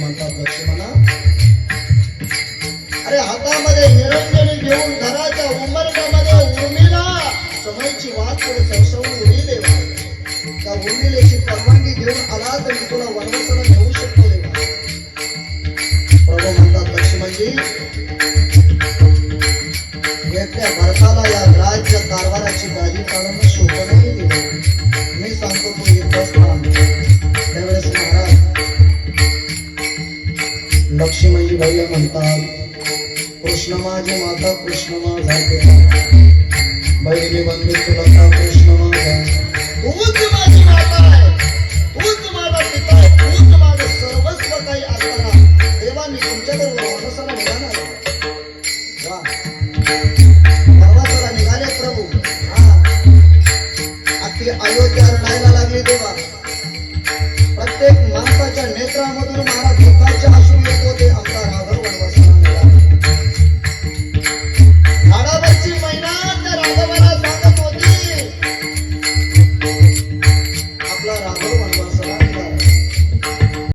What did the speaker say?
म्हणतात लक्ष्मणा, अरे हातामध्ये निरंजनी घेऊन घराच्या उंबरठ्यामध्ये उर्मिला समयची वाट पुढे सरसवून उडी देवा. त्या उर्मिलेची परवानगी घेऊन आला तर मी तुला वनवासाला नेऊ शकतो देवा. प्रभू म्हणतात लक्ष्मणजी, एकट्या भरताला या राज्य कारभाराची गादी चालवणं सोपं नाही देवा. मी सांगतो तू इथंच थांब. त्यावेळेस महाराज लक्ष्मणजी भैया म्हणतात, कृष्ण माझी माता कृष्ण माझा पिता, बहिणी बंधू तुला कृष्ण माझा, तूच माझी माता आहे, तूच माझा पिता आहे, तूच माझं सर्वस्व काही असताना तेव्हा मी तुमच्याबरोबर वनवासाला निघाणार. वा, वनवासाला निघाले प्रभू. अख्खी अयोध्या रडायला लागली तेव्हा प्रत्येक माणसाच्या नेत्रामधून महाराज